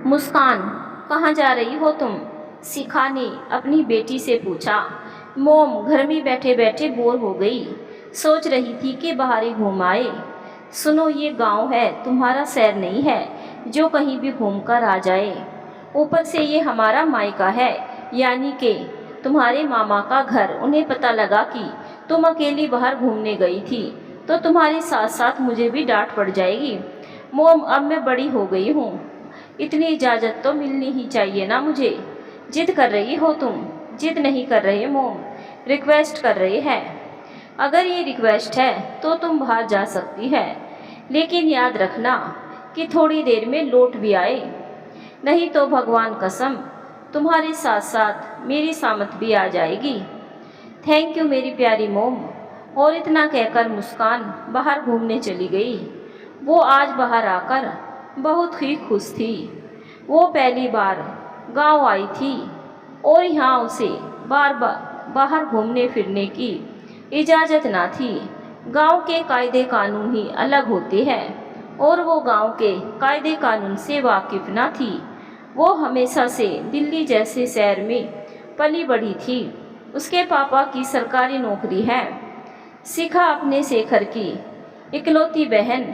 मुस्कान, कहाँ जा रही हो तुम? शिखा ने अपनी बेटी से पूछा। मोम घर में बैठे बैठे बोर हो गई, सोच रही थी कि बाहर ही घूम आए। सुनो, ये गांव है, तुम्हारा शहर नहीं है जो कहीं भी घूम कर आ जाए। ऊपर से ये हमारा मायका है, यानी कि तुम्हारे मामा का घर। उन्हें पता लगा कि तुम अकेली बाहर घूमने गई थी तो तुम्हारे साथ साथ मुझे भी डांट पड़ जाएगी। मोम, अब मैं बड़ी हो गई हूँ, इतनी इजाज़त तो मिलनी ही चाहिए ना मुझे। जिद कर रही हो तुम? जिद नहीं कर रहे मोम, रिक्वेस्ट कर रहे हैं। अगर ये रिक्वेस्ट है तो तुम बाहर जा सकती है, लेकिन याद रखना कि थोड़ी देर में लौट भी आए, नहीं तो भगवान कसम तुम्हारे साथ साथ मेरी सामत भी आ जाएगी। थैंक यू मेरी प्यारी मोम। और इतना कहकर मुस्कान बाहर घूमने चली गई। वो आज बाहर आकर बहुत ही खुश थी। वो पहली बार गांव आई थी और यहाँ उसे बार बार बाहर घूमने फिरने की इजाज़त ना थी। गांव के कायदे कानून ही अलग होते हैं और वो गांव के कायदे कानून से वाकिफ़ ना थी। वो हमेशा से दिल्ली जैसे शहर में पली बढ़ी थी। उसके पापा की सरकारी नौकरी है। शिखा अपने शेखर की इकलौती बहन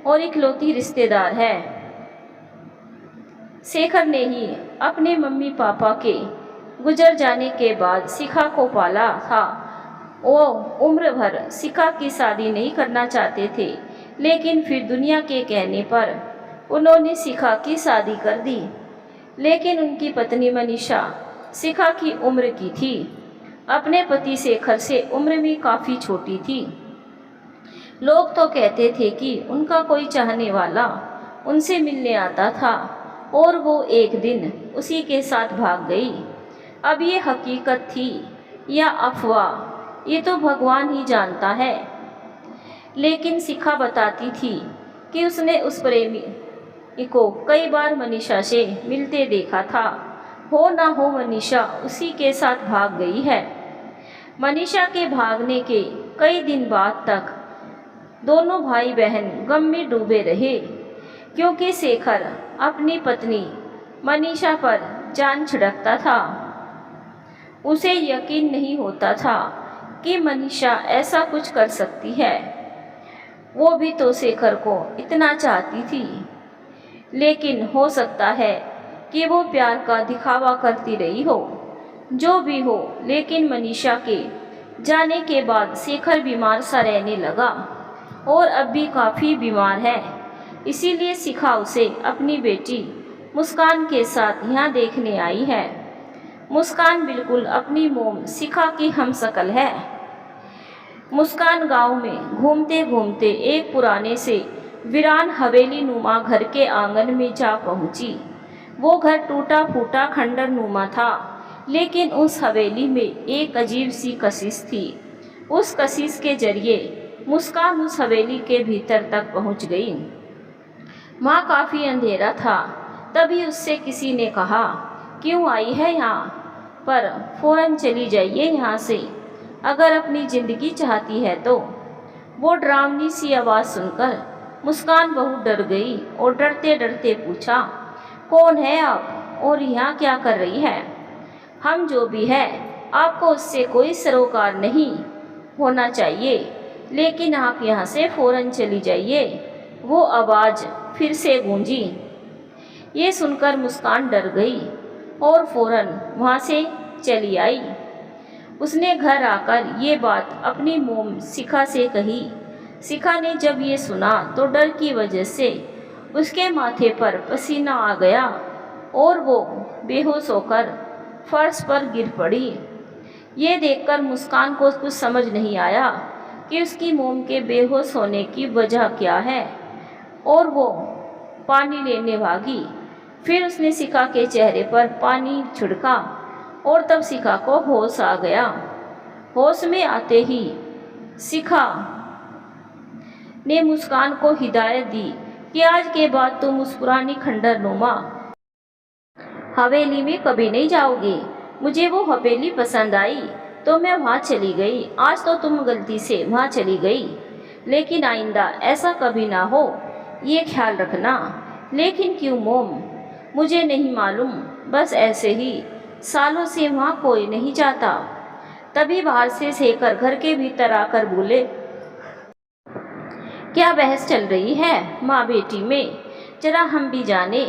और इकलौती रिश्तेदार है। शेखर ने ही अपने मम्मी पापा के गुजर जाने के बाद शिखा को पाला था। वो उम्र भर शिखा की शादी नहीं करना चाहते थे, लेकिन फिर दुनिया के कहने पर उन्होंने शिखा की शादी कर दी। लेकिन उनकी पत्नी मनीषा शिखा की उम्र की थी, अपने पति शेखर से उम्र में काफ़ी छोटी थी। लोग तो कहते थे कि उनका कोई चाहने वाला उनसे मिलने आता था और वो एक दिन उसी के साथ भाग गई। अब ये हकीकत थी या अफवाह, ये तो भगवान ही जानता है। लेकिन शिखा बताती थी कि उसने उस प्रेमी को कई बार मनीषा से मिलते देखा था। हो ना हो मनीषा उसी के साथ भाग गई है। मनीषा के भागने के कई दिन बाद तक दोनों भाई बहन गम में डूबे रहे, क्योंकि शेखर अपनी पत्नी मनीषा पर जान छिड़कता था। उसे यकीन नहीं होता था कि मनीषा ऐसा कुछ कर सकती है। वो भी तो शेखर को इतना चाहती थी, लेकिन हो सकता है कि वो प्यार का दिखावा करती रही हो। जो भी हो, लेकिन मनीषा के जाने के बाद शेखर बीमार सा रहने लगा और अब भी काफ़ी बीमार है। इसीलिए शिखा उसे अपनी बेटी मुस्कान के साथ यहाँ देखने आई है। मुस्कान बिल्कुल अपनी मोम शिखा की हमशक्ल है। मुस्कान गांव में घूमते घूमते एक पुराने से वीरान हवेली नुमा घर के आंगन में जा पहुंची। वो घर टूटा फूटा खंडर नुमा था, लेकिन उस हवेली में एक अजीब सी कशिश थी। उस कशिश के जरिए मुस्कान उस हवेली के भीतर तक पहुंच गई। वहाँ काफ़ी अंधेरा था। तभी उससे किसी ने कहा, क्यों आई है यहाँ पर? फ़ौरन चली जाइए यहाँ से, अगर अपनी ज़िंदगी चाहती है तो। वो डरावनी सी आवाज़ सुनकर मुस्कान बहुत डर गई और डरते डरते पूछा, कौन है आप और यहाँ क्या कर रही है? हम जो भी है, आपको उससे कोई सरोकार नहीं होना चाहिए, लेकिन आप यहाँ से फ़ौरन चली जाइए। वो आवाज़ फिर से गूंजी। ये सुनकर मुस्कान डर गई और फ़ौरन वहाँ से चली आई। उसने घर आकर ये बात अपनी मोम शिखा से कही। शिखा ने जब ये सुना तो डर की वजह से उसके माथे पर पसीना आ गया और वो बेहोश होकर फर्श पर गिर पड़ी। ये देखकर मुस्कान को कुछ समझ नहीं आया कि उसकी मोम के बेहोश होने की वजह क्या है, और वो पानी लेने भागी। फिर उसने शिखा के चेहरे पर पानी छिड़का और तब शिखा को होश आ गया। होश में आते ही शिखा ने मुस्कान को हिदायत दी कि आज के बाद तुम उस पुरानी खंडर नुमा हवेली में कभी नहीं जाओगे। मुझे वो हवेली पसंद आई तो मैं वहाँ चली गई। आज तो तुम गलती से वहाँ चली गई, लेकिन आइंदा ऐसा कभी ना हो, ये ख्याल रखना। लेकिन क्यों मोम? मुझे नहीं मालूम, बस ऐसे ही सालों से वहाँ कोई नहीं जाता। तभी बाहर से शेखर घर के भीतर आकर बोले, क्या बहस चल रही है माँ बेटी में, जरा हम भी जाने।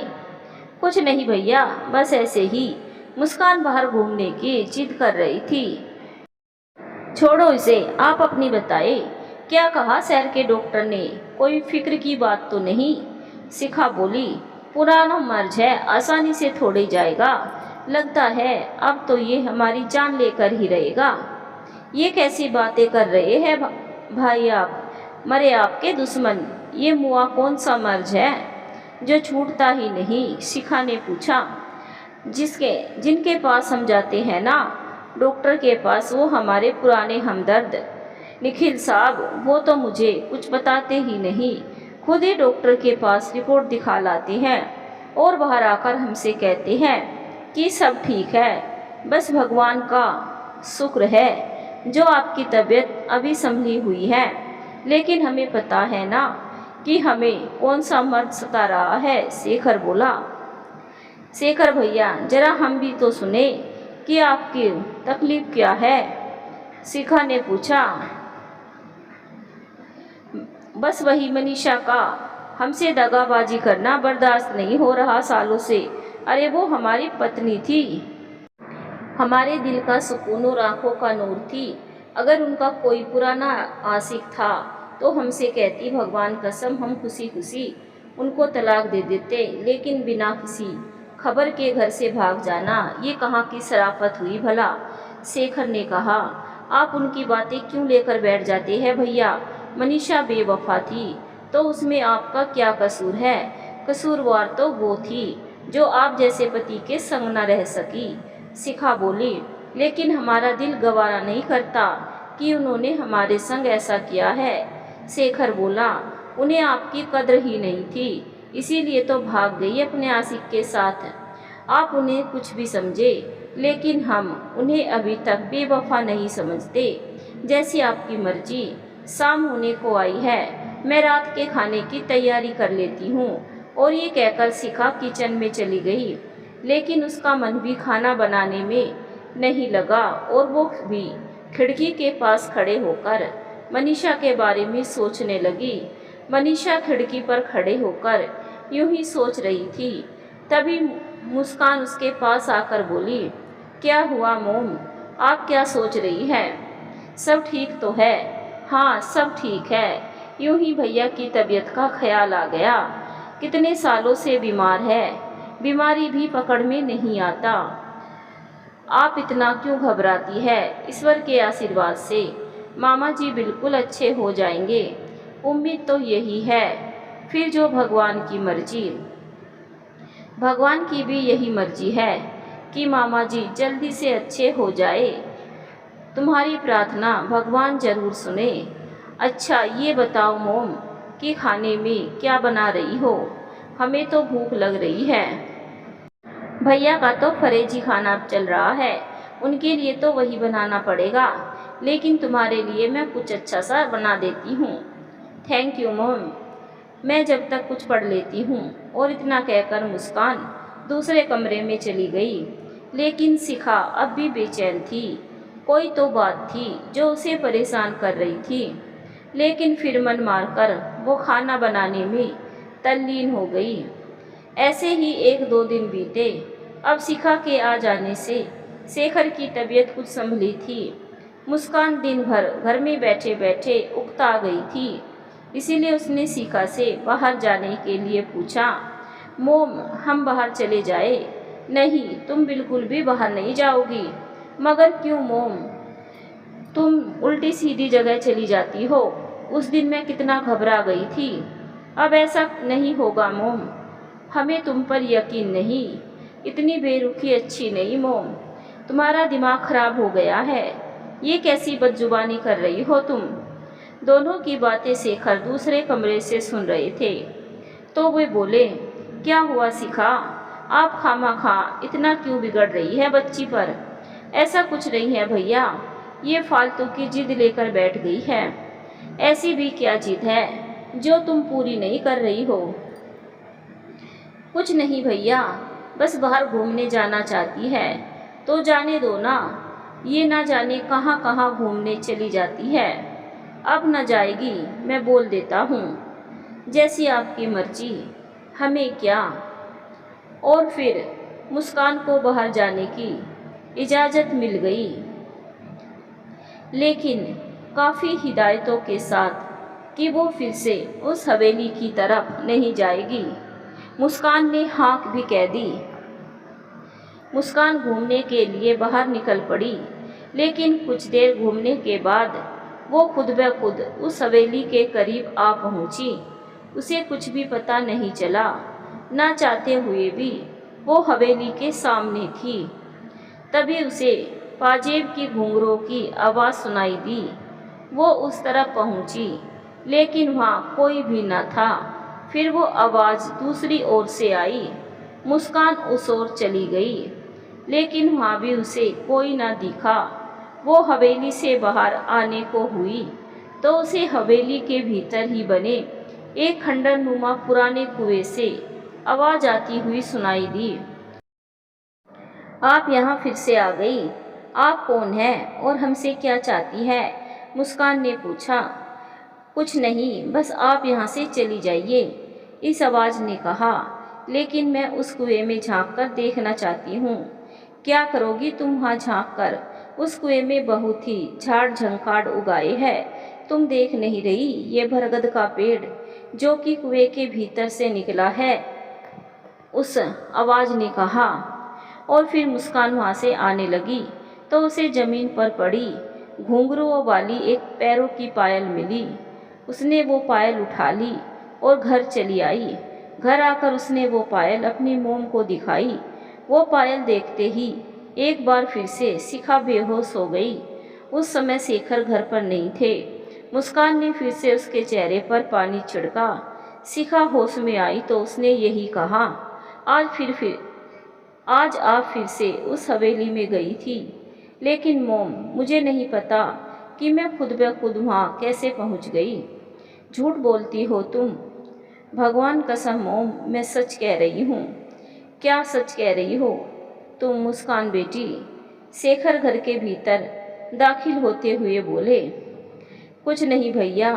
कुछ नहीं भैया, बस ऐसे ही मुस्कान बाहर घूमने की जिद कर रही थी। छोड़ो इसे, आप अपनी बताए, क्या कहा शहर के डॉक्टर ने, कोई फिक्र की बात तो नहीं? शिखा बोली, पुराना मर्ज है, आसानी से थोड़े जाएगा, लगता है अब तो ये हमारी जान लेकर ही रहेगा। ये कैसी बातें कर रहे हैं भाई आप, मरे आपके दुश्मन, ये मुआ कौन सा मर्ज है जो छूटता ही नहीं? शिखा ने पूछा। जिनके पास हम जाते हैं ना डॉक्टर के पास, वो हमारे पुराने हमदर्द निखिल साहब, वो तो मुझे कुछ बताते ही नहीं, खुद ही डॉक्टर के पास रिपोर्ट दिखा लाते हैं और बाहर आकर हमसे कहते हैं कि सब ठीक है, बस भगवान का शुक्र है जो आपकी तबीयत अभी संभली हुई है। लेकिन हमें पता है ना कि हमें कौन सा मर्द सता रहा है, शेखर बोला। शेखर भैया, जरा हम भी तो सुने कि आपकी तकलीफ क्या है? शिखा ने पूछा। बस वही मनीषा का हमसे दगाबाजी करना बर्दाश्त नहीं हो रहा सालों से। अरे वो हमारी पत्नी थी, हमारे दिल का सुकून और आँखों का नूर थी। अगर उनका कोई पुराना आशिक था तो हमसे कहती, भगवान कसम हम खुशी खुशी उनको तलाक दे देते, लेकिन बिना किसी खबर के घर से भाग जाना, ये कहाँ की शराफत हुई भला? शेखर ने कहा। आप उनकी बातें क्यों लेकर बैठ जाते हैं भैया? मनीषा बेवफा थी तो उसमें आपका क्या कसूर है? कसूरवार तो वो थी जो आप जैसे पति के संग न रह सकी। शिखा बोली, लेकिन हमारा दिल गवारा नहीं करता कि उन्होंने हमारे संग ऐसा किया है। शेखर बोला, उन्हें आपकी कद्र ही नहीं थी, इसीलिए तो भाग गई अपने आशिक के साथ। आप उन्हें कुछ भी समझे, लेकिन हम उन्हें अभी तक बेवफा नहीं समझते। जैसी आपकी मर्जी, शाम होने को आई है, मैं रात के खाने की तैयारी कर लेती हूँ। और ये कहकर शिखा किचन में चली गई, लेकिन उसका मन भी खाना बनाने में नहीं लगा और वो भी खिड़की के पास खड़े होकर मनीषा के बारे में सोचने लगी। मनीषा खिड़की पर खड़े होकर यूं ही सोच रही थी, तभी मुस्कान उसके पास आकर बोली, क्या हुआ मोम, आप क्या सोच रही है? सब ठीक तो है? हाँ सब ठीक है, यूं ही भैया की तबीयत का ख्याल आ गया, कितने सालों से बीमार है, बीमारी भी पकड़ में नहीं आता। आप इतना क्यों घबराती है? ईश्वर के आशीर्वाद से मामा जी बिल्कुल अच्छे हो जाएंगे, उम्मीद तो यही है, फिर जो भगवान की मर्जी। भगवान की भी यही मर्जी है कि मामा जी जल्दी से अच्छे हो जाए। तुम्हारी प्रार्थना भगवान जरूर सुने। अच्छा ये बताओ मोम कि खाने में क्या बना रही हो? हमें तो भूख लग रही है। भैया का तो फरेजी खाना चल रहा है, उनके लिए तो वही बनाना पड़ेगा, लेकिन तुम्हारे लिए मैं कुछ अच्छा सा बना देती हूँ। थैंक यू मोम, मैं जब तक कुछ पढ़ लेती हूँ। और इतना कहकर मुस्कान दूसरे कमरे में चली गई। लेकिन शिखा अब भी बेचैन थी, कोई तो बात थी जो उसे परेशान कर रही थी। लेकिन फिर मन मारकर वो खाना बनाने में तल्लीन हो गई। ऐसे ही 1-2 दिन बीते। अब शिखा के आ जाने से शेखर की तबीयत कुछ संभली थी। मुस्कान दिन भर घर में बैठे बैठे उकता गई थी, इसीलिए उसने शिखा से बाहर जाने के लिए पूछा, मोम हम बाहर चले जाए? नहीं, तुम बिल्कुल भी बाहर नहीं जाओगी। मगर क्यों मोम, तुम उल्टी सीधी जगह चली जाती हो। उस दिन मैं कितना घबरा गई थी, अब ऐसा नहीं होगा मोम, हमें तुम पर यकीन नहीं। इतनी बेरुखी अच्छी नहीं मोम, तुम्हारा दिमाग खराब हो गया है, ये कैसी बदजुबानी कर रही हो तुम? दोनों की बातें शेखर दूसरे कमरे से सुन रहे थे, तो वे बोले, क्या हुआ शिखा, आप खामाखा इतना क्यों बिगड़ रही है बच्ची पर? ऐसा कुछ नहीं है भैया, ये फालतू की जिद लेकर बैठ गई है। ऐसी भी क्या जिद है जो तुम पूरी नहीं कर रही हो? कुछ नहीं भैया, बस बाहर घूमने जाना चाहती है तो जाने दो ना। ये ना जाने कहाँ कहाँ घूमने चली जाती है। अब न जाएगी, मैं बोल देता हूँ। जैसी आपकी मर्जी, हमें क्या। और फिर मुस्कान को बाहर जाने की इजाज़त मिल गई, लेकिन काफ़ी हिदायतों के साथ कि वो फिर से उस हवेली की तरफ नहीं जाएगी। मुस्कान ने हाँक भी कह दी। मुस्कान घूमने के लिए बाहर निकल पड़ी, लेकिन कुछ देर घूमने के बाद वो खुद ब खुद उस हवेली के करीब आ पहुंची। उसे कुछ भी पता नहीं चला, ना चाहते हुए भी वो हवेली के सामने थी। तभी उसे पाजेब की घुंघरूओं की आवाज़ सुनाई दी। वो उस तरफ पहुंची, लेकिन वहाँ कोई भी न था। फिर वो आवाज़ दूसरी ओर से आई। मुस्कान उस ओर चली गई, लेकिन वहाँ भी उसे कोई न दिखा। वो हवेली से बाहर आने को हुई तो उसे हवेली के भीतर ही बने एक खंडर नुमा पुराने कुएं से आवाज़ आती हुई सुनाई दी। आप यहाँ फिर से आ गई। आप कौन हैं और हमसे क्या चाहती है? मुस्कान ने पूछा। कुछ नहीं, बस आप यहाँ से चली जाइए, इस आवाज़ ने कहा। लेकिन मैं उस कुएं में झांक कर देखना चाहती हूँ। क्या करोगी तुम वहाँ झांक कर? उस कुएं में बहुत ही झाड़ झंकाड़ उगाए है। तुम देख नहीं रही ये बरगद का पेड़ जो कि कुएं के भीतर से निकला है? उस आवाज़ ने कहा। और फिर मुस्कान वहाँ से आने लगी तो उसे ज़मीन पर पड़ी घुंघरूओं वाली एक पैरों की पायल मिली। उसने वो पायल उठा ली और घर चली आई। घर आकर उसने वो पायल अपनी मोम को दिखाई। वो पायल देखते ही एक बार फिर से शिखा बेहोश हो गई। उस समय शेखर घर पर नहीं थे। मुस्कान ने फिर से उसके चेहरे पर पानी छिड़का। शिखा होश में आई तो उसने यही कहा, आज आप फिर से उस हवेली में गई थी। लेकिन मोम, मुझे नहीं पता कि मैं खुद ब खुद वहाँ कैसे पहुँच गई। झूठ बोलती हो तुम। भगवान कसम मोम, मैं सच कह रही हूँ। क्या सच कह रही हो तुम मुस्कान बेटी? शेखर घर के भीतर दाखिल होते हुए बोले। कुछ नहीं भैया,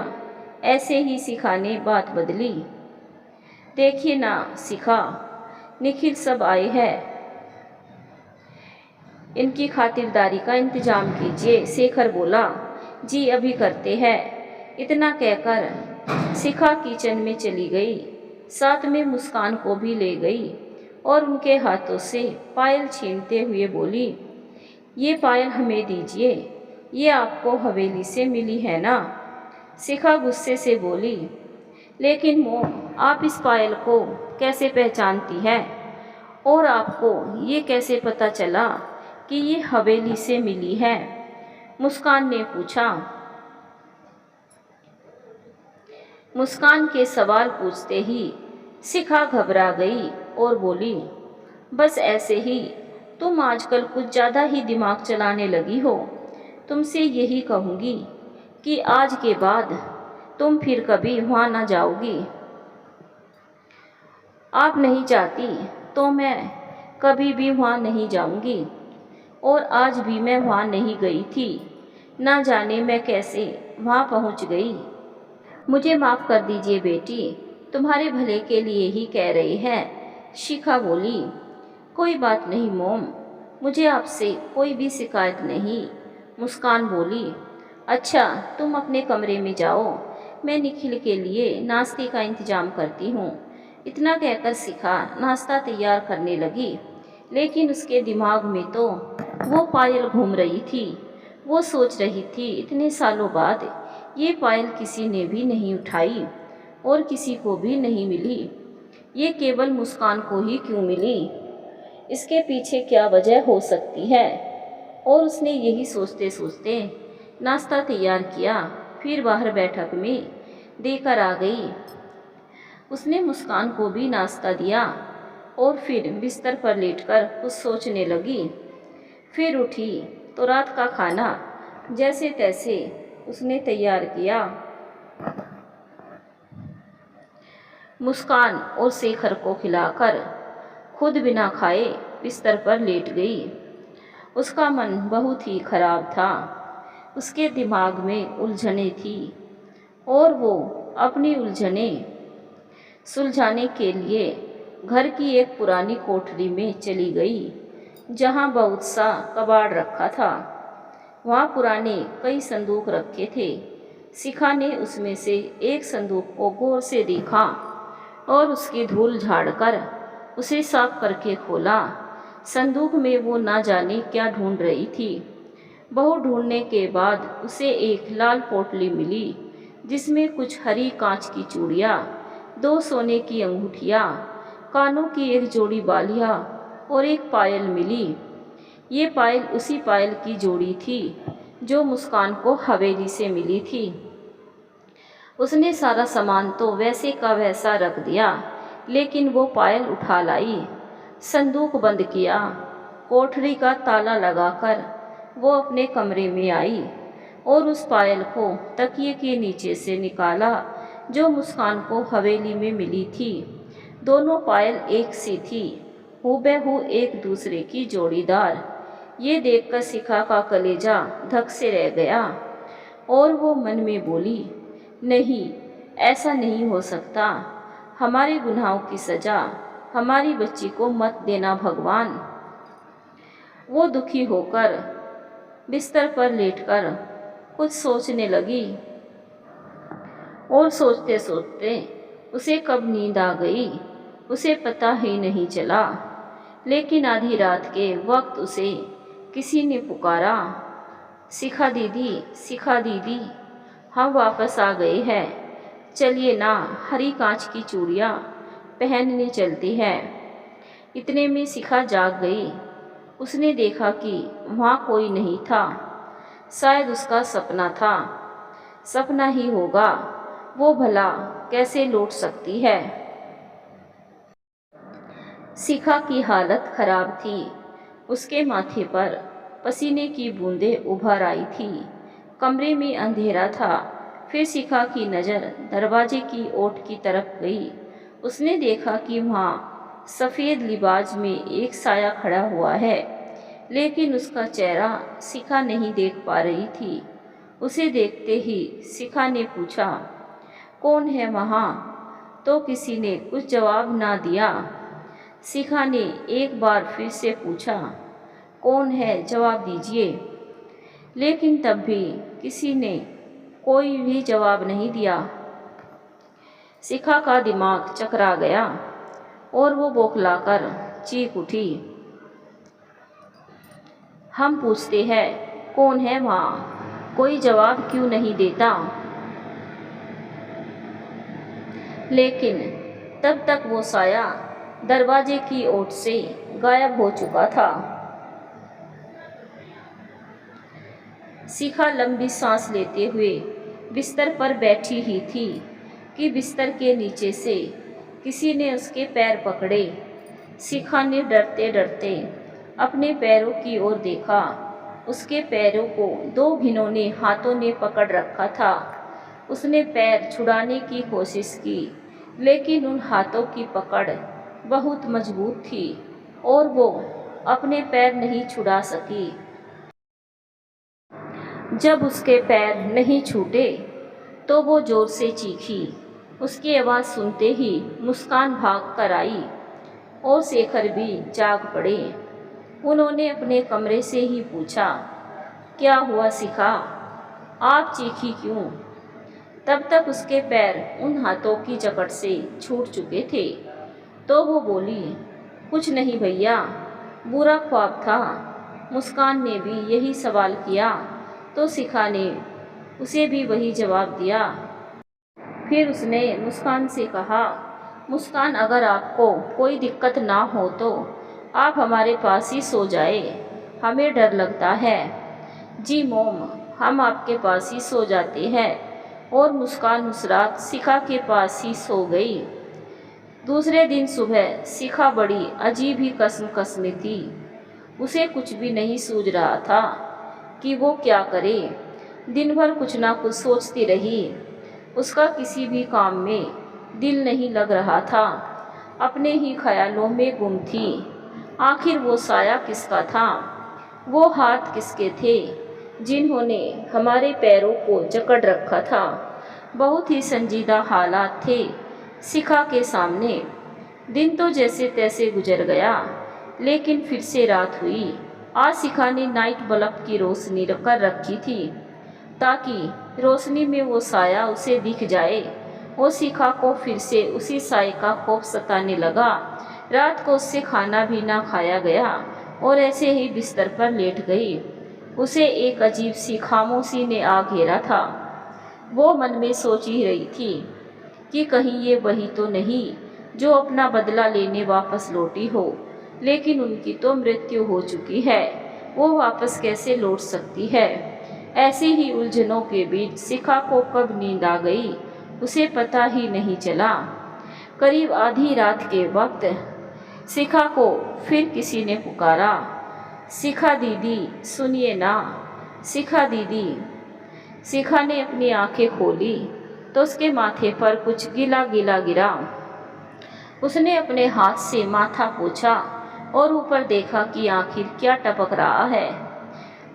ऐसे ही शिखा ने बात बदली। देखिए ना शिखा, निखिल सब आए हैं, इनकी खातिरदारी का इंतजाम कीजिए। शेखर बोला। जी अभी करते हैं। इतना कहकर शिखा किचन में चली गई, साथ में मुस्कान को भी ले गई और उनके हाथों से पायल छीनते हुए बोली, ये पायल हमें दीजिए, ये आपको हवेली से मिली है ना? शिखा गुस्से से बोली। लेकिन मोम, आप इस पायल को कैसे पहचानती है और आपको ये कैसे पता चला कि ये हवेली से मिली है? मुस्कान ने पूछा। मुस्कान के सवाल पूछते ही शिखा घबरा गई और बोली, बस ऐसे ही, तुम आजकल कुछ ज़्यादा ही दिमाग चलाने लगी हो। तुमसे यही कहूँगी कि आज के बाद तुम फिर कभी वहाँ ना जाओगी। आप नहीं चाहती तो मैं कभी भी वहाँ नहीं जाऊँगी। और आज भी मैं वहाँ नहीं गई थी। ना जाने मैं कैसे वहाँ पहुँच गई। मुझे माफ़ कर दीजिए बेटी, तुम्हारे भले के लिए ही कह रहे हैं। शिखा बोली। कोई बात नहीं मोम, मुझे आपसे कोई भी शिकायत नहीं। मुस्कान बोली। अच्छा, तुम अपने कमरे में जाओ, मैं निखिल के लिए नाश्ते का इंतज़ाम करती हूँ। इतना कहकर शिखा नाश्ता तैयार करने लगी, लेकिन उसके दिमाग में तो वो पायल घूम रही थी। वो सोच रही थी, इतने सालों बाद ये पायल किसी ने भी नहीं उठाई और किसी को भी नहीं मिली। ये केवल मुस्कान को ही क्यों मिली? इसके पीछे क्या वजह हो सकती है? और उसने यही सोचते सोचते नाश्ता तैयार किया। फिर बाहर बैठक में देकर आ गई। उसने मुस्कान को भी नाश्ता दिया और फिर बिस्तर पर लेटकर कुछ सोचने लगी। फिर उठी तो रात का खाना जैसे तैसे उसने तैयार किया। मुस्कान और शेखर को खिलाकर खुद बिना खाए बिस्तर पर लेट गई। उसका मन बहुत ही खराब था। उसके दिमाग में उलझनें थी और वो अपनी उलझनें सुलझाने के लिए घर की एक पुरानी कोठरी में चली गई, जहाँ बहुत सा कबाड़ रखा था। वहाँ पुराने कई संदूक रखे थे। शिखा ने उसमें से एक संदूक को गौर से देखा और उसकी धूल झाड़कर उसे साफ करके खोला। संदूक में वो ना जाने क्या ढूंढ रही थी। बहुत ढूंढने के बाद उसे एक लाल पोटली मिली, जिसमें कुछ हरी कांच की चूड़ियाँ, 2 सोने की अंगूठियाँ, कानों की एक जोड़ी बालियाँ और एक पायल मिली। ये पायल उसी पायल की जोड़ी थी जो मुस्कान को हवेली से मिली थी। उसने सारा सामान तो वैसे का वैसा रख दिया, लेकिन वो पायल उठा लाई। संदूक बंद किया। कोठरी का ताला लगाकर वो अपने कमरे में आई और उस पायल को तकिए के नीचे से निकाला जो मुस्कान को हवेली में मिली थी। दोनों पायल एक सी थी, हूबहू एक दूसरे की जोड़ीदार। ये देखकर शिखा का कलेजा धक से रह गया और वो मन में बोली, नहीं, ऐसा नहीं हो सकता। हमारे गुनाहों की सज़ा हमारी बच्ची को मत देना भगवान। वो दुखी होकर बिस्तर पर लेटकर कुछ सोचने लगी और सोचते सोचते उसे कब नींद आ गई उसे पता ही नहीं चला। लेकिन आधी रात के वक्त उसे किसी ने पुकारा, शिखा दीदी, शिखा दीदी, हम वापस आ गए हैं। चलिए ना, हरी कांच की चूड़ियाँ पहनने चलती है। इतने में शिखा जाग गई। उसने देखा कि वहाँ कोई नहीं था। शायद उसका सपना था। सपना ही होगा, वो भला कैसे लौट सकती है। शिखा की हालत खराब थी। उसके माथे पर पसीने की बूंदें उभर आई थी। कमरे में अंधेरा था। फिर शिखा की नज़र दरवाजे की ओट की तरफ गई। उसने देखा कि वहाँ सफ़ेद लिबाज में एक साया खड़ा हुआ है, लेकिन उसका चेहरा शिखा नहीं देख पा रही थी। उसे देखते ही शिखा ने पूछा, कौन है वहाँ? तो किसी ने कुछ जवाब ना दिया। शिखा ने एक बार फिर से पूछा, कौन है, जवाब दीजिए। लेकिन तब भी किसी ने कोई भी जवाब नहीं दिया। शिखा का दिमाग चकरा गया और वो बौखलाकर चीख उठी। हम पूछते हैं, कौन है वहाँ? कोई जवाब क्यों नहीं देता? लेकिन तब तक वो साया दरवाजे की ओर से गायब हो चुका था। शिखा लंबी सांस लेते हुए बिस्तर पर बैठी ही थी कि बिस्तर के नीचे से किसी ने उसके पैर पकड़े। शिखा ने डरते डरते अपने पैरों की ओर देखा। उसके पैरों को 2 घिनौने हाथों ने पकड़ रखा था। उसने पैर छुड़ाने की कोशिश की, लेकिन उन हाथों की पकड़ बहुत मजबूत थी और वो अपने पैर नहीं छुड़ा सकी। जब उसके पैर नहीं छूटे तो वो ज़ोर से चीखी। उसकी आवाज़ सुनते ही मुस्कान भाग कर आई और शेखर भी जाग पड़े। उन्होंने अपने कमरे से ही पूछा, क्या हुआ शिखा? आप चीखी क्यों? तब तक उसके पैर उन हाथों की जकड़ से छूट चुके थे। तो वो बोली, कुछ नहीं भैया, बुरा ख्वाब था। मुस्कान ने भी यही सवाल किया तो शिखा ने उसे भी वही जवाब दिया। फिर उसने मुस्कान से कहा, मुस्कान, अगर आपको कोई दिक्कत ना हो तो आप हमारे पास ही सो जाए, हमें डर लगता है। जी मोम, हम आपके पास ही सो जाते हैं। और मुस्कान उस रात शिखा के पास ही सो गई। दूसरे दिन सुबह शिखा बड़ी अजीब ही कसम में थी। उसे कुछ भी नहीं सूझ रहा था कि वो क्या करे। दिन भर कुछ ना कुछ सोचती रही। उसका किसी भी काम में दिल नहीं लग रहा था, अपने ही ख्यालों में गुम थी। आखिर वो साया किसका था, वो हाथ किसके थे जिन्होंने हमारे पैरों को जकड़ रखा था। बहुत ही संजीदा हालात थे शिखा के सामने। दिन तो जैसे तैसे गुजर गया, लेकिन फिर से रात हुई। आज शिखा ने नाइट बल्ब की रोशनी कर रखी थी, ताकि रोशनी में वो साया उसे दिख जाए। वो शिखा को फिर से उसी साए का खौफ सताने लगा। रात को उससे खाना भी ना खाया गया और ऐसे ही बिस्तर पर लेट गई। उसे एक अजीब सी खामोशी ने आ घेरा था। वो मन में सोच ही रही थी कि कहीं ये वही तो नहीं जो अपना बदला लेने वापस लौटी हो। लेकिन उनकी तो मृत्यु हो चुकी है, वो वापस कैसे लौट सकती है। ऐसी ही उलझनों के बीच शिखा को कब नींद आ गई, उसे पता ही नहीं चला। करीब आधी रात के वक्त शिखा को फिर किसी ने पुकारा, शिखा दीदी सुनिए ना, शिखा दीदी। शिखा ने अपनी आंखें खोली तो उसके माथे पर कुछ गीला गीला गिरा। उसने अपने हाथ से माथा पोंछा और ऊपर देखा कि आखिर क्या टपक रहा है।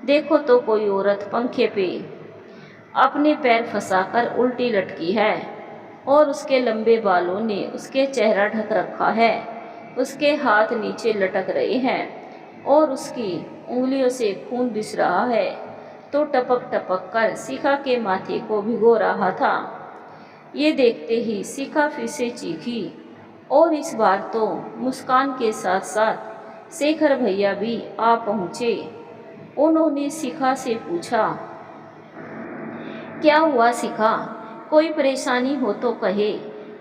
देखो तो कोई औरत पंखे पे अपने पैर फंसाकर उल्टी लटकी है और उसके लंबे बालों ने उसके चेहरा ढक रखा है। उसके हाथ नीचे लटक रहे हैं और उसकी उंगलियों से खून रिस रहा है तो टपक टपक कर शिखा के माथे को भिगो रहा था। ये देखते ही शिखा फिर से चीखी और इस बार तो मुस्कान के साथ साथ शेखर भैया भी आ पहुँचे। उन्होंने शिखा से पूछा, क्या हुआ शिखा, कोई परेशानी हो तो कहे,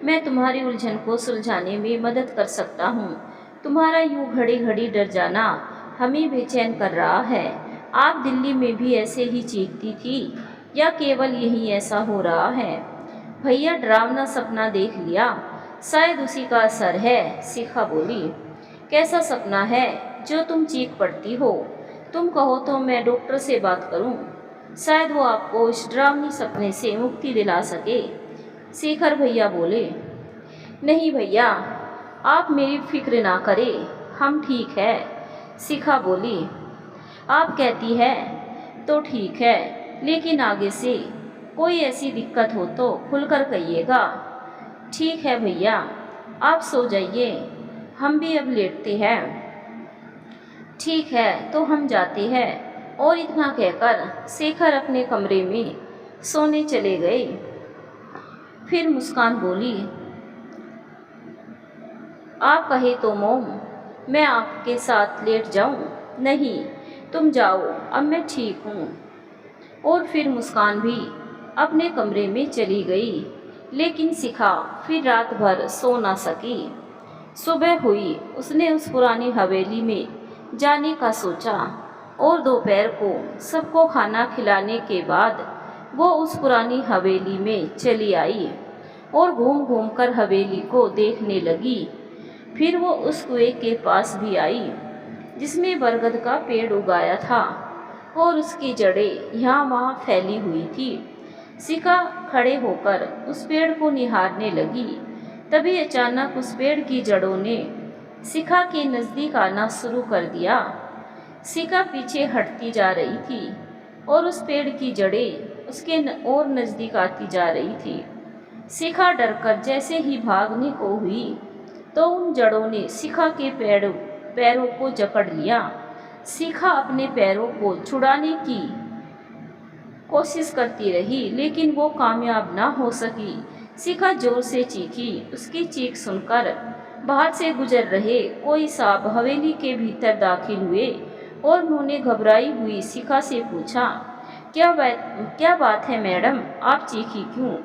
मैं तुम्हारी उलझन को सुलझाने में मदद कर सकता हूँ। तुम्हारा यूँ घड़ी घड़ी डर जाना हमें बेचैन कर रहा है। आप दिल्ली में भी ऐसे ही चीखती थी या केवल यही ऐसा हो रहा है? भैया डरावना सपना देख लिया, शायद उसी का असर है, शिखा बोली। कैसा सपना है जो तुम चीख पड़ती हो? तुम कहो तो मैं डॉक्टर से बात करूं, शायद वो आपको इस डरावनी सपने से मुक्ति दिला सके, शेखर भैया बोले। नहीं भैया, आप मेरी फिक्र ना करें, हम ठीक है, शिखा बोली। आप कहती है तो ठीक है, लेकिन आगे से कोई ऐसी दिक्कत हो तो खुलकर कहिएगा। ठीक है भैया, आप सो जाइए, हम भी अब लेटते हैं। ठीक है तो हम जाते हैं। और इतना कहकर शेखर अपने कमरे में सोने चले गए। फिर मुस्कान बोली, आप कहे तो मोम, मैं आपके साथ लेट जाऊं? नहीं, तुम जाओ, अब मैं ठीक हूँ। और फिर मुस्कान भी अपने कमरे में चली गई। लेकिन शिखा फिर रात भर सो ना सकी। सुबह हुई, उसने उस पुरानी हवेली में जाने का सोचा और दोपहर को सबको खाना खिलाने के बाद वो उस पुरानी हवेली में चली आई और घूम घूम कर हवेली को देखने लगी। फिर वो उस कुएं के पास भी आई जिसमें बरगद का पेड़ उगाया था और उसकी जड़ें यहाँ वहाँ फैली हुई थी। शिखा खड़े होकर उस पेड़ को निहारने लगी। तभी अचानक उस पेड़ की जड़ों ने शिखा के नज़दीक आना शुरू कर दिया। शिखा पीछे हटती जा रही थी और उस पेड़ की जड़ें उसके और नज़दीक आती जा रही थी। शिखा डरकर जैसे ही भागने को हुई तो उन जड़ों ने शिखा के पैरों को जकड़ लिया। शिखा अपने पैरों को छुड़ाने की कोशिश करती रही, लेकिन वो कामयाब ना हो सकी। शिखा जोर से चीखी। उसकी चीख सुनकर बाहर से गुजर रहे कोई साहब हवेली के भीतर दाखिल हुए और उन्होंने घबराई हुई शिखा से पूछा, क्या बात है मैडम, आप चीखी क्यों?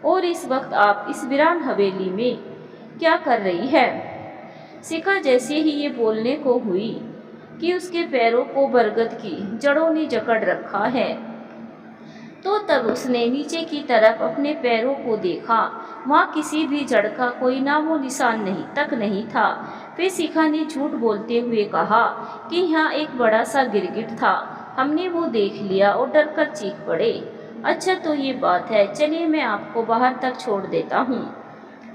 और इस वक्त आप इस वीरान हवेली में क्या कर रही है? शिखा जैसे ही ये बोलने को हुई कि उसके पैरों को बरगद की जड़ों ने जकड़ रखा है, तो तब उसने नीचे की तरफ अपने पैरों को देखा। वहाँ किसी भी जड़ का कोई नामो निशान नहीं था। फिर शिखा ने झूठ बोलते हुए कहा कि यहाँ एक बड़ा सा गिरगिट था, हमने वो देख लिया और डरकर चीख पड़े। अच्छा तो ये बात है, चलिए मैं आपको बाहर तक छोड़ देता हूँ।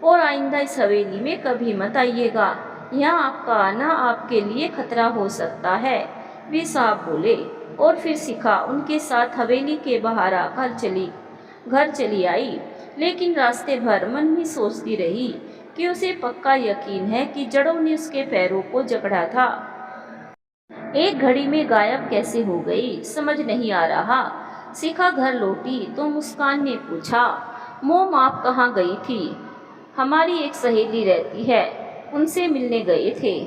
और आइंदा इस हवेली में कभी मत आइएगा। यहाँ आपका आना आपके लिए खतरा हो सकता है, वे साहब बोले। और फिर शिखा उनके साथ हवेली के बाहर आकर घर चली आई। लेकिन रास्ते भर मन में सोचती रही कि उसे पक्का यकीन है कि जड़ों ने उसके पैरों को जकड़ा था। एक घड़ी में गायब कैसे हो गई समझ नहीं आ रहा। शिखा घर लौटी तो मुस्कान ने पूछा, मोम आप कहाँ गई थी? हमारी एक सहेली रहती है, उनसे मिलने गए थे।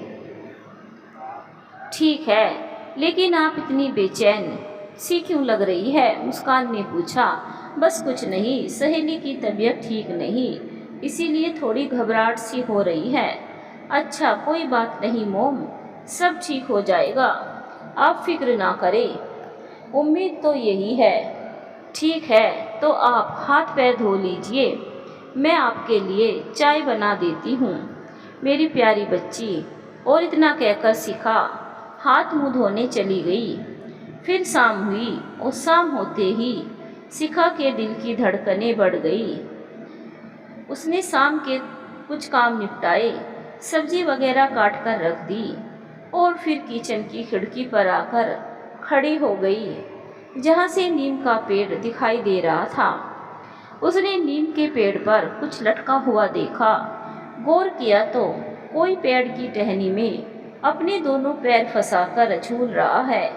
ठीक है, लेकिन आप इतनी बेचैन सी क्यों लग रही है? मुस्कान ने पूछा। बस कुछ नहीं, सहेली की तबीयत ठीक नहीं, इसीलिए थोड़ी घबराहट सी हो रही है। अच्छा, कोई बात नहीं मोम, सब ठीक हो जाएगा, आप फिक्र ना करें। उम्मीद तो यही है। ठीक है, तो आप हाथ पैर धो लीजिए, मैं आपके लिए चाय बना देती हूँ, मेरी प्यारी बच्ची। और इतना कहकर शिखा हाथ मुंह धोने चली गई। फिर शाम हुई और शाम होते ही शिखा के दिल की धड़कनें बढ़ गई। उसने शाम के कुछ काम निपटाए, सब्जी वगैरह काट कर रख दी और फिर किचन की खिड़की पर आकर खड़ी हो गई, जहाँ से नीम का पेड़ दिखाई दे रहा था। उसने नीम के पेड़ पर कुछ लटका हुआ देखा। गौर किया तो कोई पेड़ की टहनी में अपने दोनों पैर फंसाकर झूल रहा है।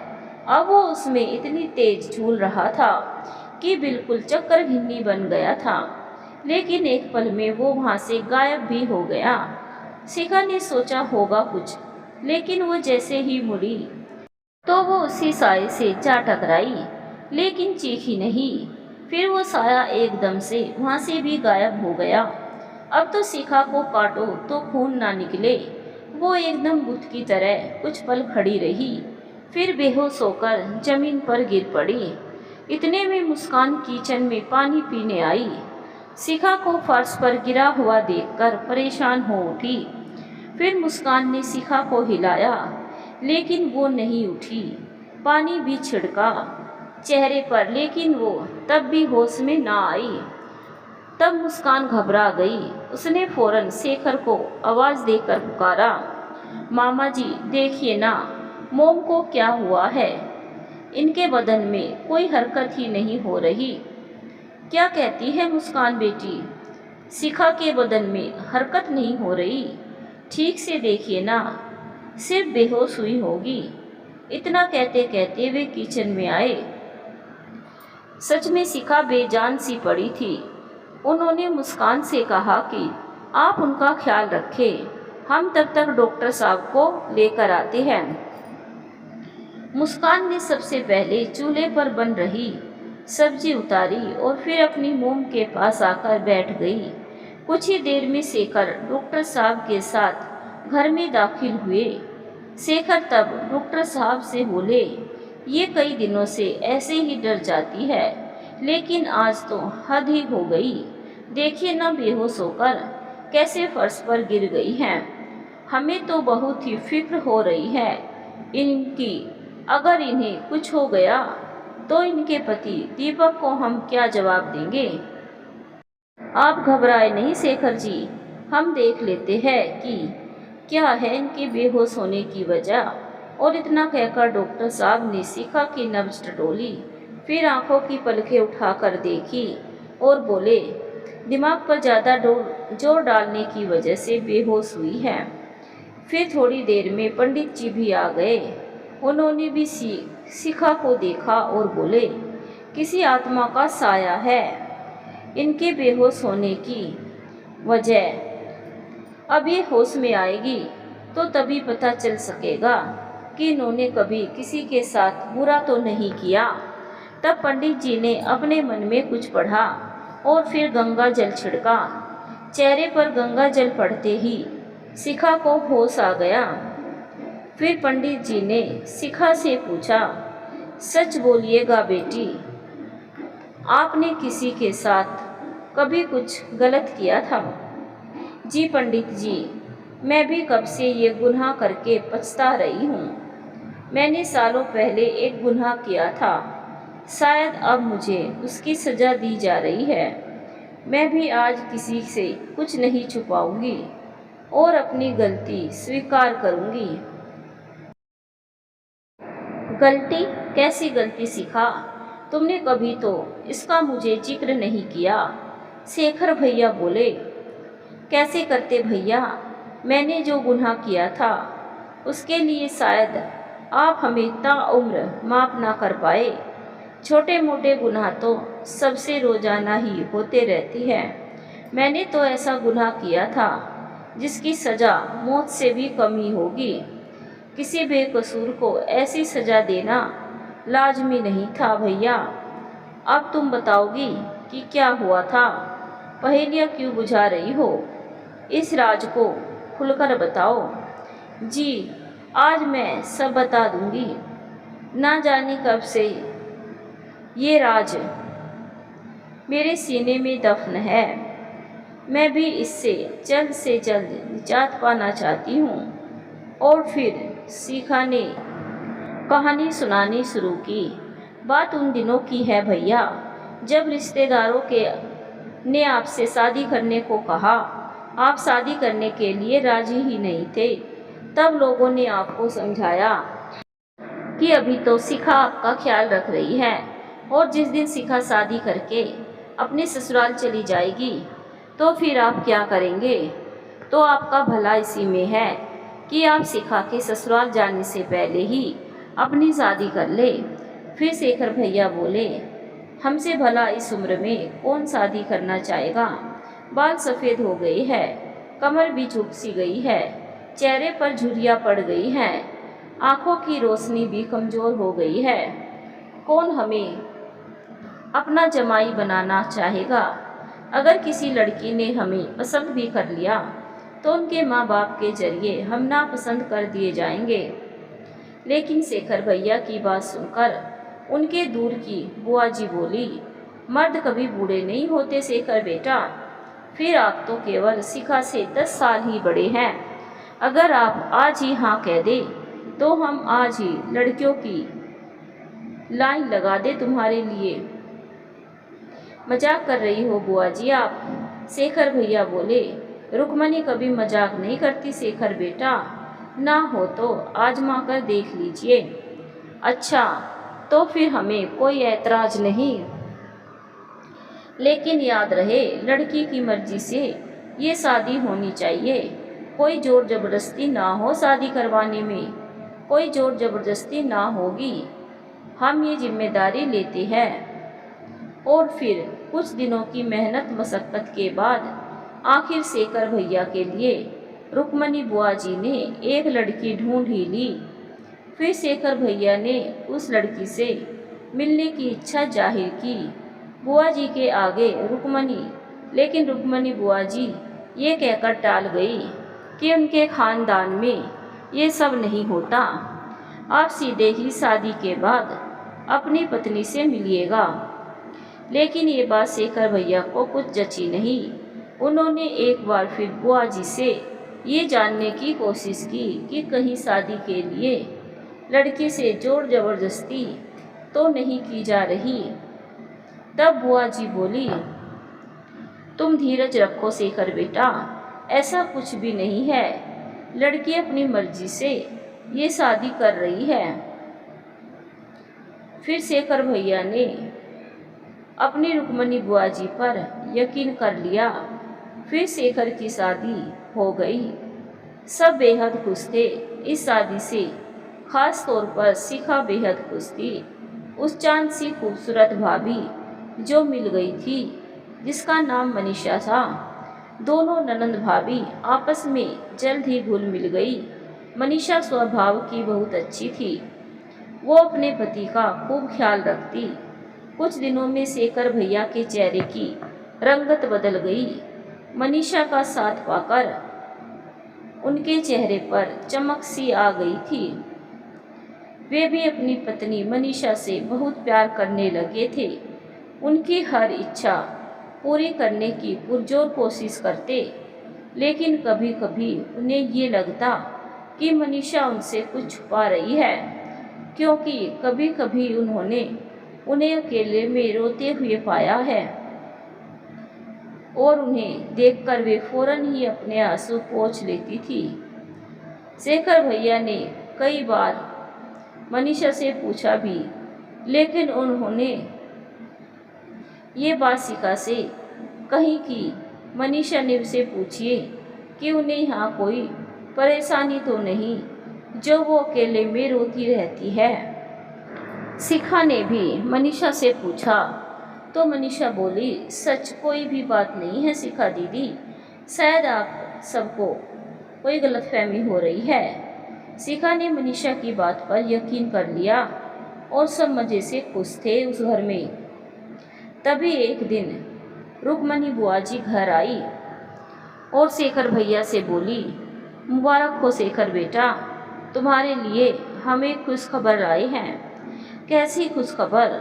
अब वो उसमें इतनी तेज झूल रहा था कि बिल्कुल चक्कर घिन्नी बन गया था। लेकिन एक पल में वो वहाँ से गायब भी हो गया। शिखा ने सोचा होगा कुछ, लेकिन वो जैसे ही मुड़ी तो वो उसी साए से जा टकराई, लेकिन चीखी नहीं। फिर वो साया एकदम से वहाँ से भी गायब हो गया। अब तो शिखा को काटो तो खून ना निकले। वो एकदम बुत की तरह कुछ पल खड़ी रही, फिर बेहोश होकर जमीन पर गिर पड़ी। इतने में मुस्कान किचन में पानी पीने आई। शिखा को फर्श पर गिरा हुआ देखकर परेशान हो उठी। फिर मुस्कान ने शिखा को हिलाया, लेकिन वो नहीं उठी। पानी भी छिड़का चेहरे पर, लेकिन वो तब भी होश में ना आई। तब मुस्कान घबरा गई। उसने फौरन शेखर को आवाज़ देकर पुकारा, मामा जी देखिए ना, मोम को क्या हुआ है? इनके बदन में कोई हरकत ही नहीं हो रही। क्या कहती है मुस्कान बेटी? शिखा के बदन में हरकत नहीं हो रही, ठीक से देखिए ना, सिर्फ बेहोश हुई होगी। इतना कहते कहते वे किचन में आए। सच में शिखा बेजान सी पड़ी थी। उन्होंने मुस्कान से कहा कि आप उनका ख्याल रखें, हम तब तक डॉक्टर साहब को लेकर आते हैं। मुस्कान ने सबसे पहले चूल्हे पर बन रही सब्जी उतारी और फिर अपनी मोम के पास आकर बैठ गई। कुछ ही देर में शेखर डॉक्टर साहब के साथ घर में दाखिल हुए। शेखर तब डॉक्टर साहब से बोले, ये कई दिनों से ऐसे ही डर जाती है, लेकिन आज तो हद ही हो गई। देखिए ना, बेहोश होकर कैसे फर्श पर गिर गई हैं। हमें तो बहुत ही फिक्र हो रही है इनकी। अगर इन्हें कुछ हो गया तो इनके पति दीपक को हम क्या जवाब देंगे? आप घबराए नहीं शेखर जी, हम देख लेते हैं कि क्या है इनके बेहोश होने की वजह। और इतना कहकर डॉक्टर साहब ने शिखा की नब्ज टटोली, फिर आंखों की पलकें उठाकर देखी और बोले, दिमाग पर ज़्यादा जोर डालने की वजह से बेहोश हुई है। फिर थोड़ी देर में पंडित जी भी आ गए। उन्होंने भी शिखा को देखा और बोले, किसी आत्मा का साया है इनके बेहोश होने की वजह। अब ये होश में आएगी तो तभी पता चल सकेगा कि इन्होंने कभी किसी के साथ बुरा तो नहीं किया। तब पंडित जी ने अपने मन में कुछ पढ़ा और फिर गंगा जल छिड़का। चेहरे पर गंगा जल पड़ते ही शिखा को होश आ गया। फिर पंडित जी ने शिखा से पूछा, सच बोलिएगा बेटी, आपने किसी के साथ कभी कुछ गलत किया था? जी पंडित जी, मैं भी कब से ये गुनाह करके पछता रही हूँ। मैंने सालों पहले एक गुनाह किया था, शायद अब मुझे उसकी सज़ा दी जा रही है। मैं भी आज किसी से कुछ नहीं छुपाऊंगी और अपनी गलती स्वीकार करूंगी। गलती? कैसी गलती शिखा? तुमने कभी तो इसका मुझे जिक्र नहीं किया। शेखर भैया बोले। कैसे करते भैया? मैंने जो गुनाह किया था उसके लिए शायद आप हमें ताउम्र माफ़ ना कर पाए। छोटे मोटे गुनाह तो सबसे रोजाना ही होते रहते हैं। मैंने तो ऐसा गुनाह किया था जिसकी सज़ा मौत से भी कम ही होगी। किसी बेकसूर को ऐसी सज़ा देना लाजमी नहीं था भैया। अब तुम बताओगी कि क्या हुआ था? पहेलियाँ क्यों बुझा रही हो? इस राज को खुलकर बताओ। जी, आज मैं सब बता दूंगी। ना जाने कब से ये राज मेरे सीने में दफन है। मैं भी इससे जल्द से जल्द निजात पाना चाहती हूँ। और फिर शिखा ने कहानी सुनानी शुरू की। बात उन दिनों की है भैया, जब रिश्तेदारों के ने आपसे शादी करने को कहा। आप शादी करने के लिए राजी ही नहीं थे। तब लोगों ने आपको समझाया कि अभी तो शिखा आपका ख्याल रख रही है, और जिस दिन शिखा शादी करके अपने ससुराल चली जाएगी तो फिर आप क्या करेंगे? तो आपका भला इसी में है कि आप शिखा के ससुराल जाने से पहले ही अपनी शादी कर ले। फिर शेखर भैया बोले, हमसे भला इस उम्र में कौन शादी करना चाहेगा? बाल सफ़ेद हो गए हैं, कमर भी झुक सी गई है, चेहरे पर झुर्रियाँ पड़ गई हैं, आँखों की रोशनी भी कमज़ोर हो गई है। कौन हमें अपना जमाई बनाना चाहेगा? अगर किसी लड़की ने हमें पसंद भी कर लिया तो उनके माँ बाप के जरिए हम नापसंद कर दिए जाएंगे। लेकिन शेखर भैया की बात सुनकर उनके दूर की बुआ जी बोली, मर्द कभी बूढ़े नहीं होते शेखर बेटा। फिर आप तो केवल शिखा से 10 साल ही बड़े हैं। अगर आप आज ही हाँ कह दे तो हम आज ही लड़कियों की लाइन लगा दे तुम्हारे लिए। मजाक कर रही हो बुआ जी आप? शेखर भैया बोले, रुक्मणी कभी मजाक नहीं करती शेखर बेटा। ना हो तो आजमा कर देख लीजिए। अच्छा, तो फिर हमें कोई ऐतराज नहीं, लेकिन याद रहे लड़की की मर्जी से ये शादी होनी चाहिए। कोई जोर जबरदस्ती ना हो शादी करवाने में। कोई जोर जबरदस्ती ना होगी, हम ये जिम्मेदारी लेते हैं। और फिर कुछ दिनों की मेहनत मशक्क़त के बाद आखिर शेखर भैया के लिए रुक्मणी बुआ जी ने एक लड़की ढूंढ ही ली। फिर शेखर भैया ने उस लड़की से मिलने की इच्छा जाहिर की बुआ जी के आगे रुक्मणी। लेकिन रुक्मणी बुआ जी ये कहकर टाल गई कि उनके खानदान में ये सब नहीं होता। आप सीधे ही शादी के बाद अपनी पत्नी से मिलिएगा। लेकिन ये बात शेखर भैया को कुछ जची नहीं। उन्होंने एक बार फिर बुआ जी से ये जानने की कोशिश की कि कहीं शादी के लिए लड़की से जोर जबरदस्ती तो नहीं की जा रही। तब बुआ जी बोली, तुम धीरज रखो शेखर बेटा, ऐसा कुछ भी नहीं है। लड़की अपनी मर्जी से ये शादी कर रही है। फिर शेखर भैया ने अपनी रुक्मणी बुआ जी पर यकीन कर लिया। फिर शेखर की शादी हो गई। सब बेहद खुश थे इस शादी से। खास तौर पर शिखा बेहद खुश थी। उस चांद सी खूबसूरत भाभी जो मिल गई थी, जिसका नाम मनीषा था। दोनों ननंद भाभी आपस में जल्द ही घुल मिल गई। मनीषा स्वभाव की बहुत अच्छी थी। वो अपने पति का खूब ख्याल रखती। कुछ दिनों में शेखर भैया के चेहरे की रंगत बदल गई। मनीषा का साथ पाकर उनके चेहरे पर चमक सी आ गई थी। वे भी अपनी पत्नी मनीषा से बहुत प्यार करने लगे थे। उनकी हर इच्छा पूरी करने की पुरजोर कोशिश करते। लेकिन कभी कभी उन्हें ये लगता कि मनीषा उनसे कुछ छुपा रही है, क्योंकि कभी कभी उन्होंने उन्हें अकेले में रोते हुए पाया है। और उन्हें देखकर वे फौरन ही अपने आंसू पोंछ लेती थी। शेखर भैया ने कई बार मनीषा से पूछा भी, लेकिन उन्होंने ये बात शिखा से कही कि मनीषा ने उसे पूछिए कि उन्हें यहाँ कोई परेशानी तो नहीं जो वो अकेले में रोती रहती है। शिखा ने भी मनीषा से पूछा तो मनीषा बोली, सच कोई भी बात नहीं है शिखा दीदी, शायद आप सबको कोई गलतफहमी हो रही है। शिखा ने मनीषा की बात पर यकीन कर लिया और सब मज़े से खुश थे उस घर में। तभी एक दिन रुक्मणी बुआ जी घर आई और शेखर भैया से बोली, मुबारक हो शेखर बेटा, तुम्हारे लिए हम एक खुश खबर लाए हैं। कैसी खुश खबर,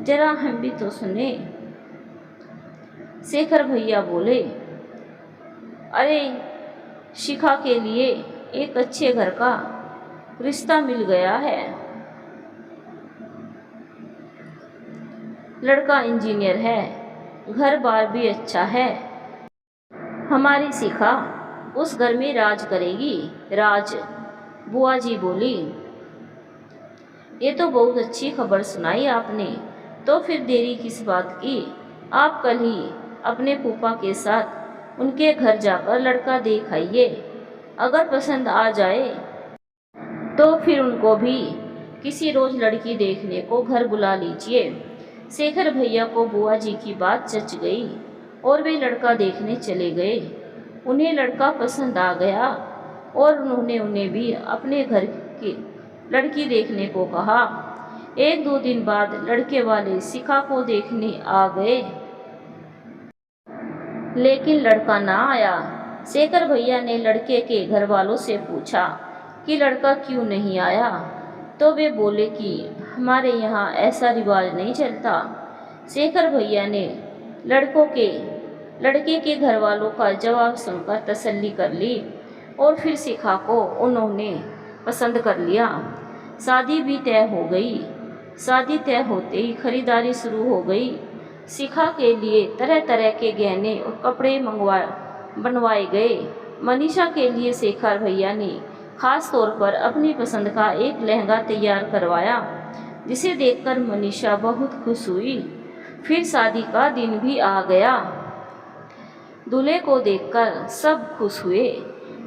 जरा हम भी तो सुने। शेखर भैया बोले, अरे शिखा के लिए एक अच्छे घर का रिश्ता मिल गया है। लड़का इंजीनियर है, घर बार भी अच्छा है। हमारी शिखा उस घर में राज करेगी। राज, बुआ जी बोली, ये तो बहुत अच्छी खबर सुनाई आपने। तो फिर देरी किस बात की, आप कल ही अपने फूफा के साथ उनके घर जाकर लड़का देख आइए। अगर पसंद आ जाए तो फिर उनको भी किसी रोज लड़की देखने को घर बुला लीजिए। शेखर भैया को बुआ जी की बात जच गई और वे लड़का देखने चले गए। उन्हें लड़का पसंद आ गया और उन्होंने उन्हें भी अपने घर की लड़की देखने को कहा। एक दो दिन बाद लड़के वाले शिखा को देखने आ गए, लेकिन लड़का ना आया। शेखर भैया ने लड़के के घर वालों से पूछा कि लड़का क्यों नहीं आया, तो वे बोले कि हमारे यहाँ ऐसा रिवाज नहीं चलता। शेखर भैया ने लड़के के घर वालों का जवाब सुनकर तसल्ली कर ली और फिर शिखा को उन्होंने पसंद कर लिया। शादी भी तय हो गई। शादी तय होते ही खरीदारी शुरू हो गई। शिखा के लिए तरह तरह के गहने और कपड़े बनवाए गए। मनीषा के लिए शेखर भैया ने खास तौर पर अपनी पसंद का एक लहंगा तैयार करवाया, जिसे देखकर मनीषा बहुत खुश हुई। फिर शादी का दिन भी आ गया। दूल्हे को देखकर सब खुश हुए,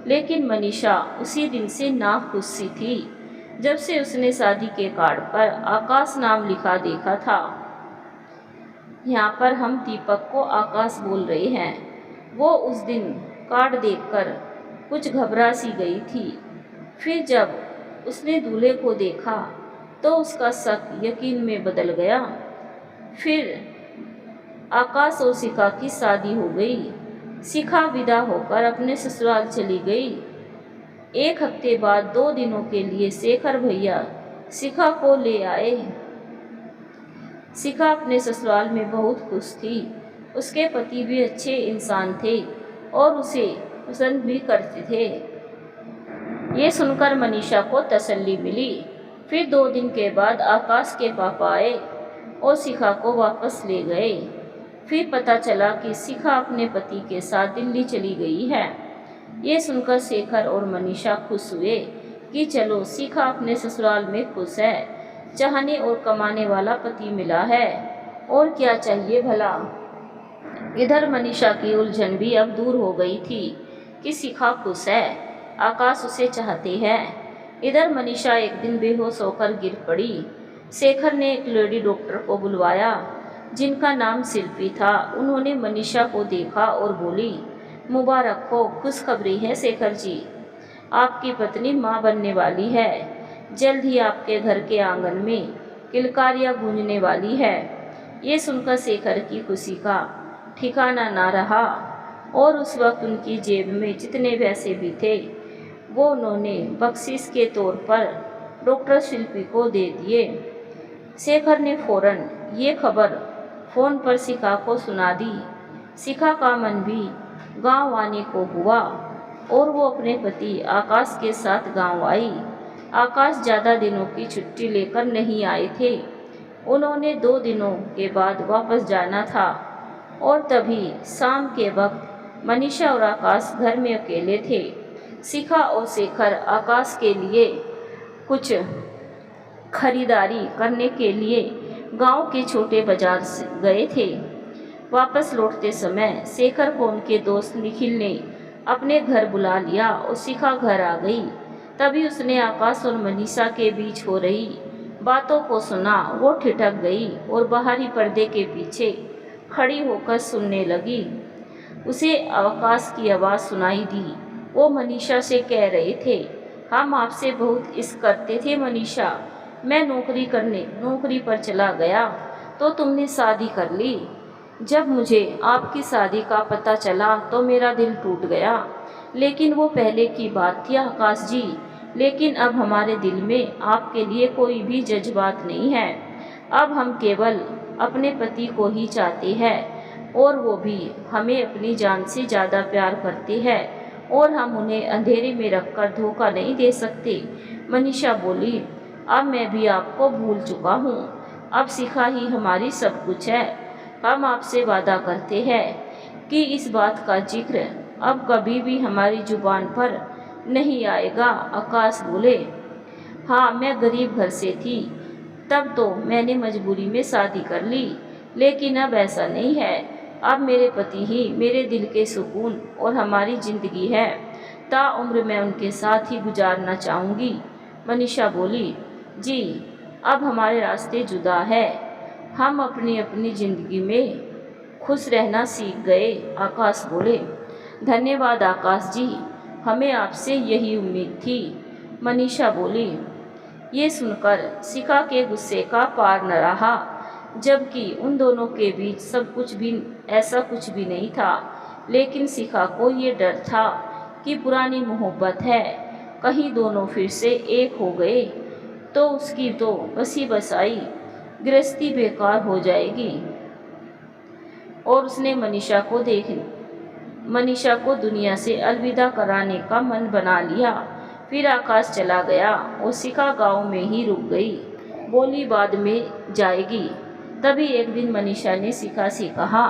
लेकिन मनीषा उसी दिन से नाखुश सी थी जब से उसने शादी के कार्ड पर आकाश नाम लिखा देखा था। यहाँ पर हम दीपक को आकाश बोल रहे हैं। वो उस दिन कार्ड देखकर कुछ घबरा सी गई थी। फिर जब उसने दूल्हे को देखा तो उसका शक यकीन में बदल गया। फिर आकाश और शिखा की शादी हो गई। शिखा विदा होकर अपने ससुराल चली गई। एक हफ्ते बाद 2 दिनों के लिए शेखर भैया शिखा को ले आए। शिखा अपने ससुराल में बहुत खुश थी। उसके पति भी अच्छे इंसान थे और उसे पसंद भी करते थे। ये सुनकर मनीषा को तसल्ली मिली। फिर 2 दिन के बाद आकाश के पापा आए और शिखा को वापस ले गए। फिर पता चला कि शिखा अपने पति के साथ दिल्ली चली गई है। ये सुनकर शेखर और मनीषा खुश हुए कि चलो शिखा अपने ससुराल में खुश है, चाहने और कमाने वाला पति मिला है, और क्या चाहिए भला। इधर मनीषा की उलझन भी अब दूर हो गई थी कि शिखा खुश है, आकाश उसे चाहते हैं। इधर मनीषा एक दिन बेहोश होकर गिर पड़ी। शेखर ने एक लेडी डॉक्टर को बुलवाया जिनका नाम शिल्पी था। उन्होंने मनीषा को देखा और बोली, मुबारक हो, खुशखबरी है शेखर जी, आपकी पत्नी माँ बनने वाली है। जल्द ही आपके घर के आंगन में किलकारियाँ गूंजने वाली है। ये सुनकर शेखर की खुशी का ठिकाना ना रहा और उस वक्त उनकी जेब में जितने पैसे भी थे वो उन्होंने बख्शिश के तौर पर डॉक्टर शिल्पी को दे दिए। शेखर ने फौरन ये खबर फ़ोन पर शिखा को सुना दी। शिखा का मन भी गांव आने को हुआ और वो अपने पति आकाश के साथ गांव आई। आकाश ज़्यादा दिनों की छुट्टी लेकर नहीं आए थे। उन्होंने 2 दिनों के बाद वापस जाना था। और तभी शाम के वक्त मनीषा और आकाश घर में अकेले थे। शिखा और शेखर आकाश के लिए कुछ खरीदारी करने के लिए गांव के छोटे बाजार से गए थे। वापस लौटते समय शेखर को उनके दोस्त निखिल ने अपने घर बुला लिया और शिखा घर आ गई। तभी उसने आकाश और मनीषा के बीच हो रही बातों को सुना। वो ठिठक गई और बाहरी पर्दे के पीछे खड़ी होकर सुनने लगी। उसे आकाश की आवाज़ सुनाई दी। वो मनीषा से कह रहे थे, हम आपसे बहुत इश्क करते थे मनीषा। मैं नौकरी पर चला गया तो तुमने शादी कर ली। जब मुझे आपकी शादी का पता चला तो मेरा दिल टूट गया। लेकिन वो पहले की बात थी आकाश जी। लेकिन अब हमारे दिल में आपके लिए कोई भी जज्बात नहीं है। अब हम केवल अपने पति को ही चाहते हैं और वो भी हमें अपनी जान से ज़्यादा प्यार करते हैं और हम उन्हें अंधेरे में रखकर धोखा नहीं दे सकते। मनीषा बोली, अब मैं भी आपको भूल चुका हूँ। अब शिखा ही हमारी सब कुछ है। हम आपसे वादा करते हैं कि इस बात का जिक्र अब कभी भी हमारी जुबान पर नहीं आएगा। आकाश बोले, हाँ मैं गरीब घर से थी, तब तो मैंने मजबूरी में शादी कर ली, लेकिन अब ऐसा नहीं है। अब मेरे पति ही मेरे दिल के सुकून और हमारी ज़िंदगी है। ताउम्र मैं उनके साथ ही गुजारना चाहूँगी। मनीषा बोली, जी अब हमारे रास्ते जुदा है। हम अपनी अपनी ज़िंदगी में खुश रहना सीख गए। आकाश बोले, धन्यवाद आकाश जी, हमें आपसे यही उम्मीद थी। मनीषा बोली, ये सुनकर शिखा के गुस्से का पार न रहा, जबकि उन दोनों के बीच ऐसा कुछ भी नहीं था। लेकिन शिखा को ये डर था कि पुरानी मोहब्बत है, कहीं दोनों फिर से एक हो गए तो उसकी तो बसी बसाई गृहस्थी बेकार हो जाएगी। और उसने मनीषा को दुनिया से अलविदा कराने का मन बना लिया। फिर आकाश चला गया और शिखा गांव में ही रुक गई। बोली बाद में जाएगी। तभी एक दिन मनीषा ने शिखा से कहा,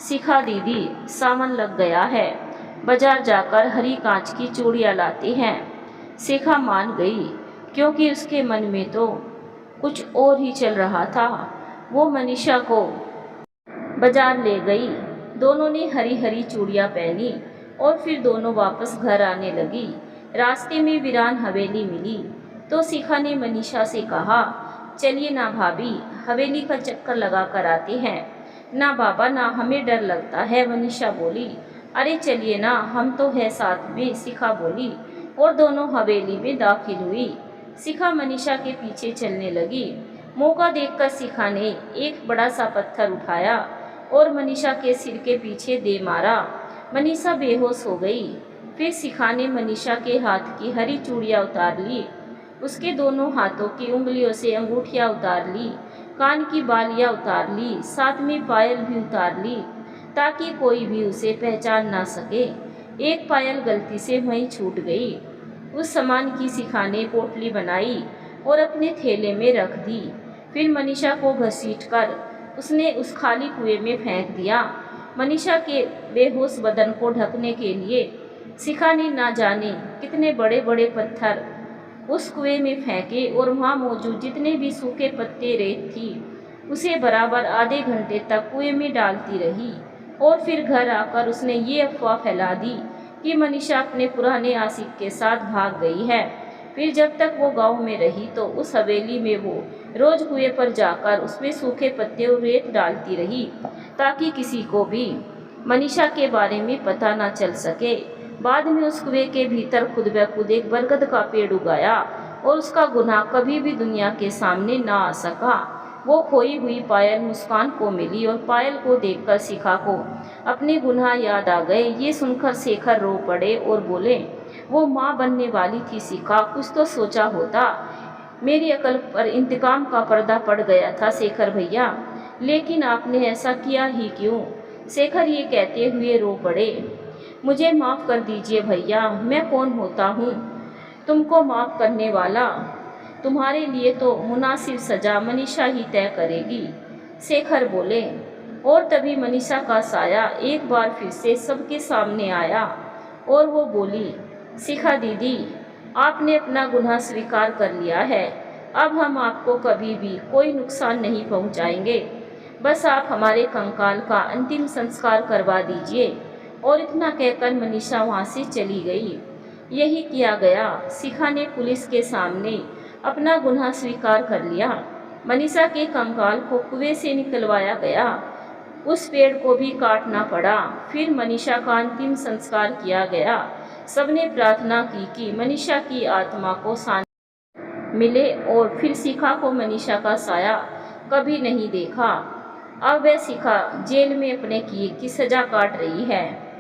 शिखा दीदी सावन लग गया है, बाजार जाकर हरी कांच की चूड़ियाँ लाते हैं। शिखा मान गई क्योंकि उसके मन में तो कुछ और ही चल रहा था। वो मनीषा को बाजार ले गई। दोनों ने हरी हरी चूड़ियाँ पहनी और फिर दोनों वापस घर आने लगी। रास्ते में वीरान हवेली मिली तो शिखा ने मनीषा से कहा, चलिए ना भाभी, हवेली का चक्कर लगा कर आते हैं। ना बाबा ना, हमें डर लगता है। मनीषा बोली, अरे चलिए ना, हम तो है साथ में। शिखा बोली और दोनों हवेली में दाखिल हुई। शिखा मनीषा के पीछे चलने लगी। मौका देखकर शिखा ने एक बड़ा सा पत्थर उठाया और मनीषा के सिर के पीछे दे मारा। मनीषा बेहोश हो गई। फिर शिखा ने मनीषा के हाथ की हरी चूड़ियाँ उतार ली, उसके दोनों हाथों की उंगलियों से अंगूठियाँ उतार ली, कान की बालियाँ उतार ली, साथ में पायल भी उतार ली ताकि कोई भी उसे पहचान ना सके। एक पायल गलती से वहीं छूट गई। उस सामान की शिखा ने पोटली बनाई और अपने थैले में रख दी। फिर मनीषा को घसीटकर उसने उस खाली कुएं में फेंक दिया। मनीषा के बेहोश बदन को ढकने के लिए शिखा ने ना जाने कितने बड़े बड़े पत्थर उस कुएं में फेंके और वहाँ मौजूद जितने भी सूखे पत्ते रेत थी उसे बराबर आधे घंटे तक कुएं में डालती रही। और फिर घर आकर उसने ये अफवाह फैला दी कि मनीषा अपने पुराने आशिक के साथ भाग गई है। फिर जब तक वो गांव में रही तो उस हवेली में वो रोज कुएं पर जाकर उसमें सूखे पत्ते और रेत डालती रही ताकि किसी को भी मनीषा के बारे में पता ना चल सके। बाद में उस कुएं के भीतर खुद ब खुद एक बरगद का पेड़ उगाया और उसका गुनाह कभी भी दुनिया के सामने ना आ सका। वो खोई हुई पायल मुस्कान को मिली और पायल को देखकर शिखा को अपने गुनाह याद आ गए। ये सुनकर शेखर रो पड़े और बोले, वो माँ बनने वाली थी शिखा, कुछ तो सोचा होता। मेरी अकल पर इंतकाम का पर्दा पड़ गया था शेखर भैया, लेकिन आपने ऐसा किया ही क्यों? शेखर ये कहते हुए रो पड़े। मुझे माफ़ कर दीजिए भैया, मैं कौन होता हूँ तुमको माफ़ करने वाला? तुम्हारे लिए तो मुनासिब सज़ा मनीषा ही तय करेगी। शेखर बोले, और तभी मनीषा का साया एक बार फिर से सबके सामने आया और वो बोली, शिखा दीदी, आपने अपना गुनाह स्वीकार कर लिया है। अब हम आपको कभी भी कोई नुकसान नहीं पहुंचाएंगे। बस आप हमारे कंकाल का अंतिम संस्कार करवा दीजिए। और इतना कहकर मनीषा वहाँ से चली गई। यही किया गया। शिखा ने पुलिस के सामने अपना गुनाह स्वीकार कर लिया। मनीषा के कंकाल को कुएं से निकलवाया गया। उस पेड़ को भी काटना पड़ा। फिर मनीषा का अंतिम संस्कार किया गया। सबने प्रार्थना की कि मनीषा की आत्मा को शांति मिले। और फिर शिखा को मनीषा का साया कभी नहीं देखा। अब वह शिखा जेल में अपने किए की सजा काट रही है।